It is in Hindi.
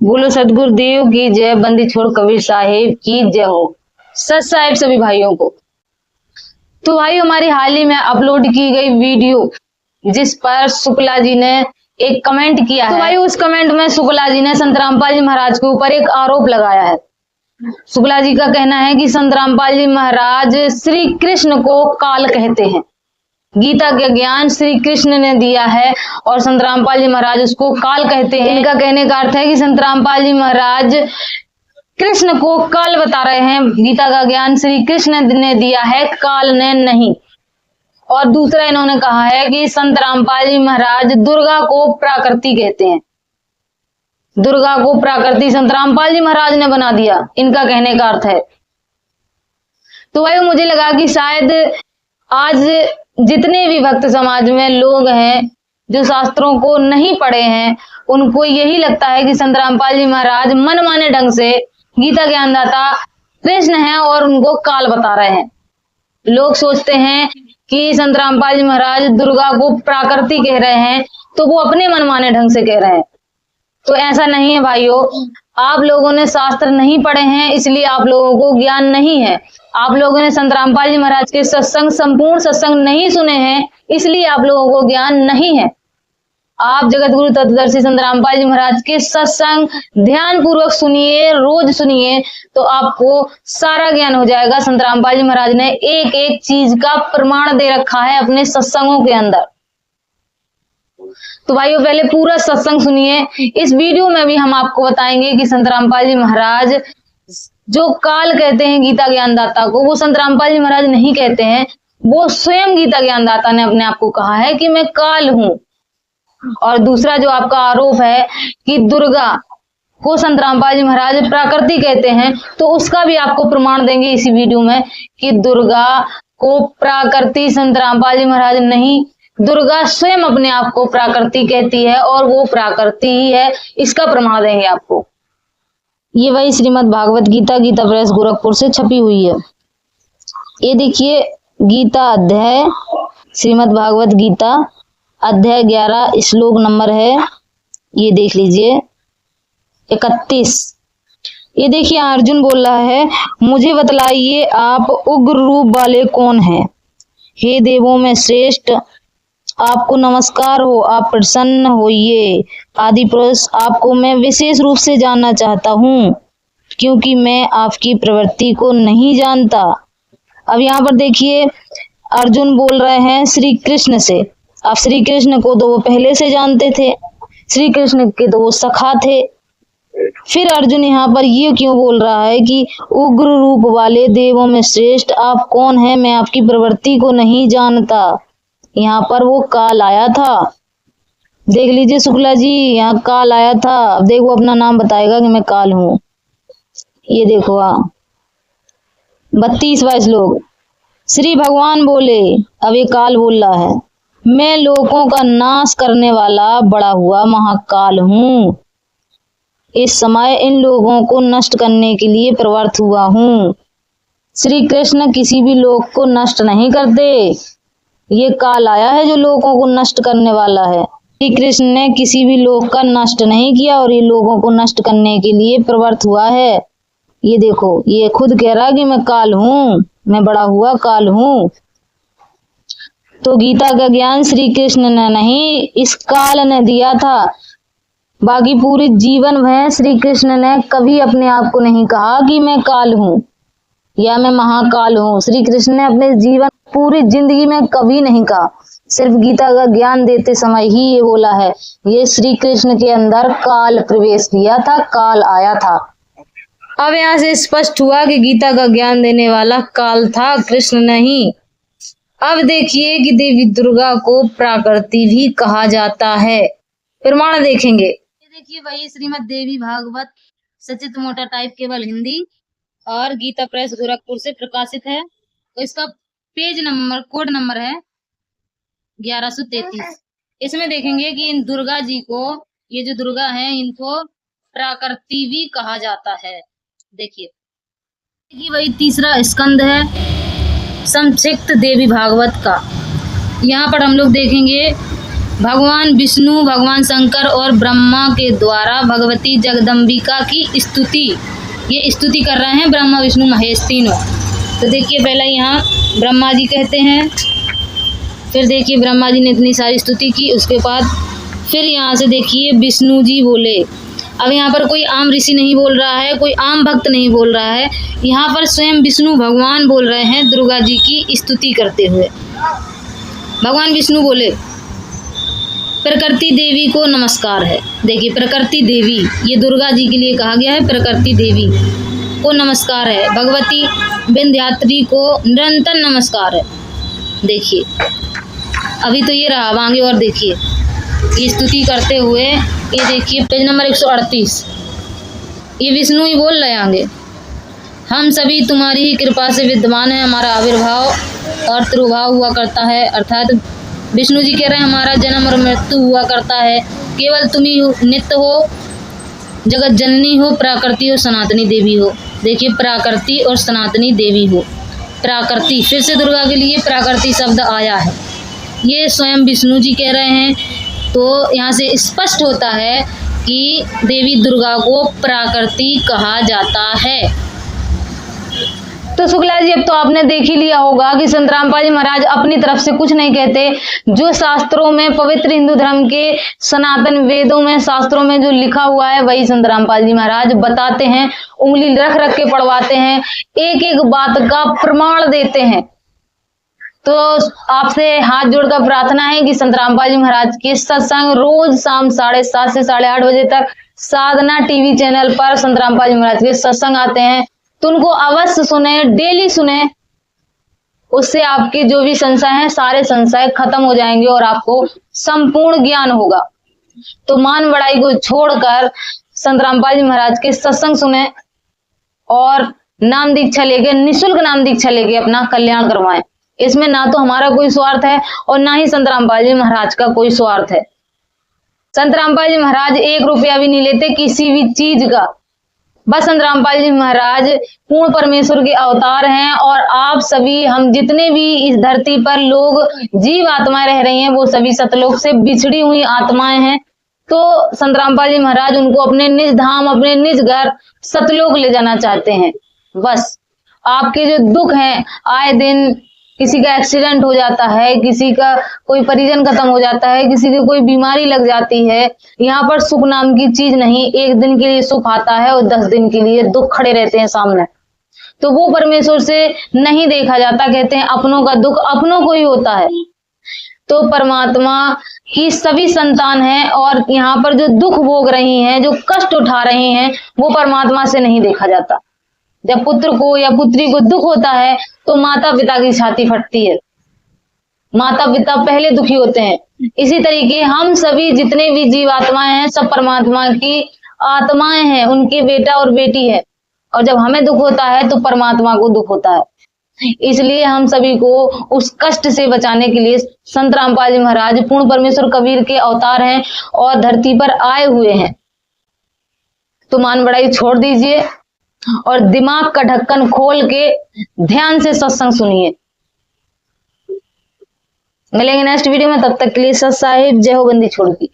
बोलो सदगुरुदेव की जय। बंदी छोड़ कबीर साहिब की जय हो। सत साहिब सभी भाइयों को। तो भाई हमारी हाल ही में अपलोड की गई वीडियो जिस पर शुक्ला जी ने एक कमेंट किया है, तो भाई उस कमेंट में शुक्ला जी ने संत रामपाल जी महाराज के ऊपर एक आरोप लगाया है। शुक्ला जी का कहना है कि संत रामपाल जी महाराज श्री कृष्ण को काल कहते हैं। गीता का ज्ञान श्री कृष्ण ने दिया है और संत रामपाल जी महाराज उसको काल कहते हैं। इनका कहने का अर्थ है कि संत रामपाल जी महाराज कृष्ण को काल बता रहे हैं। गीता का ज्ञान श्री कृष्ण ने दिया है, काल ने नहीं। और दूसरा इन्होंने कहा है कि संत रामपाल जी महाराज दुर्गा को प्राकृति कहते हैं। दुर्गा को प्राकृति संत रामपाल जी महाराज ने बना दिया, इनका कहने का अर्थ है। तो भाई मुझे लगा कि शायद आज जितने भी भक्त समाज में लोग हैं जो शास्त्रों को नहीं पढ़े हैं, उनको यही लगता है कि संत रामपाल जी महाराज मनमाने ढंग से गीता ज्ञानदाता कृष्ण हैं और उनको काल बता रहे हैं। लोग सोचते हैं कि संत रामपाल जी महाराज दुर्गा को प्राकृति कह रहे हैं, तो वो अपने मनमाने ढंग से कह रहे हैं। तो ऐसा नहीं है भाइयों, आप लोगों ने शास्त्र नहीं पढ़े हैं इसलिए आप लोगों को ज्ञान नहीं है। आप लोगों ने संत रामपाल जी महाराज के सत्संग, संपूर्ण सत्संग नहीं सुने हैं इसलिए आप लोगों को ज्ञान नहीं है। आप जगत गुरु तत्वदर्शी संत रामपाल जी महाराज के सत्संग ध्यान पूर्वक सुनिए, रोज सुनिए, तो आपको सारा ज्ञान हो जाएगा। संत रामपाल जी महाराज ने एक एक चीज का प्रमाण दे रखा है अपने सत्संगों के अंदर। तो भाइयों पहले पूरा सत्संग सुनिए। इस वीडियो में भी हम आपको बताएंगे कि संत रामपाल जी महाराज जो काल कहते हैं गीता ज्ञानदाता को, वो संत रामपाल जी महाराज नहीं कहते हैं। वो स्वयं गीता ज्ञानदाता ने अपने आप को कहा है कि मैं काल हूं। और दूसरा जो आपका आरोप है कि दुर्गा को संत रामपाल जी महाराज प्राकृति कहते हैं, तो उसका भी आपको प्रमाण देंगे इसी वीडियो में कि दुर्गा को प्राकृति संत रामपाल जी महाराज नहीं, दुर्गा स्वयं अपने आप को प्राकृति कहती है और वो प्राकृति ही है। इसका प्रमाण देंगे आपको। ये वही श्रीमद् भागवत गीता, गीता प्रेस गोरखपुर से छपी हुई है। ये देखिए गीता अध्याय, श्रीमद् भागवत गीता अध्याय 11 श्लोक नंबर है, ये देख लीजिए 31। ये देखिए अर्जुन बोल रहा है, मुझे बतलाइए आप उग्र रूप वाले कौन हैं? हे देवों में श्रेष्ठ, आपको नमस्कार हो, आप प्रसन्न होइए। आदि पुरुष, आपको मैं विशेष रूप से जानना चाहता हूँ क्योंकि मैं आपकी प्रवृत्ति को नहीं जानता। अब यहाँ पर देखिए अर्जुन बोल रहे हैं श्री कृष्ण से। अब श्री कृष्ण को तो वो पहले से जानते थे, श्री कृष्ण के तो वो सखा थे। फिर अर्जुन यहाँ पर ये क्यों बोल रहा है कि उग्र रूप वाले देवों में श्रेष्ठ आप कौन है, मैं आपकी प्रवृत्ति को नहीं जानता। यहाँ पर वो काल आया था, देख लीजिए शुक्ला जी, यहाँ काल आया था। अब देखो अपना नाम बताएगा कि मैं काल हूं। ये देखो 32वां श्लोक, श्री भगवान बोले, अब ये काल बोल रहा है, मैं लोगों का नाश करने वाला बड़ा हुआ महाकाल हूँ। इस समय इन लोगों को नष्ट करने के लिए प्रवृत्त हुआ हूँ। श्री कृष्ण किसी भी लोग को नष्ट नहीं करते, ये काल आया है जो लोगों को नष्ट करने वाला है। श्री कृष्ण ने किसी भी लोग का नष्ट नहीं किया और ये लोगों को नष्ट करने के लिए प्रवृत्त हुआ है। ये देखो ये खुद कह रहा है कि मैं काल हूँ, मैं बड़ा हुआ काल हूँ। तो गीता का ज्ञान श्री कृष्ण ने नहीं, इस काल ने दिया था। बाकी पूरे जीवन में श्री कृष्ण ने कभी अपने आप को नहीं कहा कि मैं काल हूँ या मैं महाकाल हूँ। श्री कृष्ण ने अपने जीवन पूरी जिंदगी में कभी नहीं कहा, सिर्फ गीता का ज्ञान देते समय ही ये बोला है। ये श्री कृष्ण के अंदर काल प्रवेश किया था, काल आया था। अब यहाँ से स्पष्ट हुआ कि गीता का ज्ञान देने वाला काल था, कृष्ण नहीं। अब देखिए कि देवी दुर्गा को प्राकृति भी कहा जाता है, प्रमाण देखेंगे। ये देखिए वही श्रीमद् देवी भागवत सचित मोटा टाइप केवल हिंदी और गीता प्रेस गोरखपुर से प्रकाशित है। तो इसका पेज नंबर, कोड नंबर है 1133। इसमें देखेंगे कि इन दुर्गा जी को, ये जो दुर्गा है, इनको प्राकृति भी कहा जाता है। देखिए वही तीसरा स्कंद है संक्षिप्त देवी भागवत का। यहाँ पर हम लोग देखेंगे भगवान विष्णु, भगवान शंकर और ब्रह्मा के द्वारा भगवती जगदम्बिका की स्तुति, ये स्तुति कर रहे हैं ब्रह्मा विष्णु महेश तीनों। तो देखिए पहले यहाँ ब्रह्मा जी कहते हैं, फिर देखिए ब्रह्मा जी ने इतनी सारी स्तुति की, उसके बाद फिर यहाँ से देखिए विष्णु जी बोले। अब यहाँ पर कोई आम ऋषि नहीं बोल रहा है, कोई आम भक्त नहीं बोल रहा है, यहाँ पर स्वयं विष्णु भगवान बोल रहे हैं दुर्गा जी की स्तुति करते हुए। भगवान विष्णु बोले, प्रकृति देवी को नमस्कार है। देखिए प्रकृति देवी, ये दुर्गा जी के लिए कहा गया है, प्रकृति देवी को नमस्कार है, भगवती विंध्यात्री को निरंतर नमस्कार है। देखिए अभी तो ये रहा, आगे और देखिए ये स्तुति करते हुए, ये देखिए पेज नंबर 138, ये विष्णु ही बोल रहे हैं आगे। हम सभी तुम्हारी ही कृपा से विद्यमान है, हमारा आविर्भाव और तिरुभाव हुआ करता है, अर्थात विष्णु जी कह रहे हैं हमारा जन्म और मृत्यु हुआ करता है, केवल तुम ही नित्य हो, जगत जननी हो, प्राकृति हो, सनातनी देवी हो। देखिए प्राकृति और सनातनी देवी हो, प्राकृति, फिर से दुर्गा के लिए प्राकृति शब्द आया है, ये स्वयं विष्णु जी कह रहे हैं। तो यहाँ से स्पष्ट होता है कि देवी दुर्गा को प्राकृति कहा जाता है। तो शुक्ला जी अब तो आपने देख ही लिया होगा कि संत रामपाल जी महाराज अपनी तरफ से कुछ नहीं कहते, जो शास्त्रों में, पवित्र हिंदू धर्म के सनातन वेदों में, शास्त्रों में जो लिखा हुआ है वही संत रामपाल जी महाराज बताते हैं, उंगली रख रख के पढ़वाते हैं, एक एक बात का प्रमाण देते हैं। तो आपसे हाथ जोड़कर प्रार्थना है कि संत रामपाल जी महाराज के सत्संग रोज शाम 7:30 से 8:30 बजे तक साधना टीवी चैनल पर संत रामपाल जी महाराज के सत्संग आते हैं, तो उनको अवश्य सुने, डेली सुने, उससे आपके जो भी संशय हैं सारे संशय खत्म हो जाएंगे और आपको संपूर्ण ज्ञान होगा। तो मान बड़ाई को छोड़कर संत रामपाल जी महाराज के सत्संग सुने और नाम दीक्षा लेके, निःशुल्क नाम दीक्षा लेके अपना कल्याण करवाएं। इसमें ना तो हमारा कोई स्वार्थ है और ना ही संत रामपाल जी महाराज का कोई स्वार्थ है। संत रामपाल जी महाराज 1 रुपया भी नहीं लेते किसी भी चीज का। बस संत रामपाल जी महाराज पूर्ण परमेश्वर के अवतार हैं और आप सभी, हम जितने भी इस धरती पर लोग जीव आत्माएं रह रही हैं वो सभी सतलोक से बिछड़ी हुई आत्माएं हैं। तो संत रामपाल जी महाराज उनको अपने निज धाम, अपने निज घर सतलोक ले जाना चाहते हैं। बस आपके जो दुख हैं, आए दिन किसी का एक्सीडेंट हो जाता है, किसी का कोई परिजन खत्म हो जाता है, किसी की कोई बीमारी लग जाती है, यहाँ पर सुख नाम की चीज नहीं। 1 दिन के लिए सुख आता है और 10 दिन के लिए दुख खड़े रहते हैं सामने। तो वो परमेश्वर से नहीं देखा जाता, कहते हैं अपनों का दुख अपनों को ही होता है। तो परमात्मा की सभी संतान हैं और यहाँ पर जो दुख भोग रही हैं, जो कष्ट उठा रही हैं, वो परमात्मा से नहीं देखा जाता। जब पुत्र को या पुत्री को दुख होता है तो माता पिता की छाती फटती है, माता पिता पहले दुखी होते हैं। इसी तरीके हम सभी जितने भी जीवात्माएं हैं सब परमात्मा की आत्माएं हैं, उनके बेटा और बेटी है, और जब हमें दुख होता है तो परमात्मा को दुख होता है। इसलिए हम सभी को उस कष्ट से बचाने के लिए संत रामपाल जी महाराज पूर्ण परमेश्वर कबीर के अवतार हैं और धरती पर आए हुए हैं। तो मान बड़ाई छोड़ दीजिए और दिमाग का ढक्कन खोल के ध्यान से सत्संग सुनिए। मिलेंगे नेक्स्ट वीडियो में, तब तक के लिए सत साहिब, जय हो बंदी छोड़ की।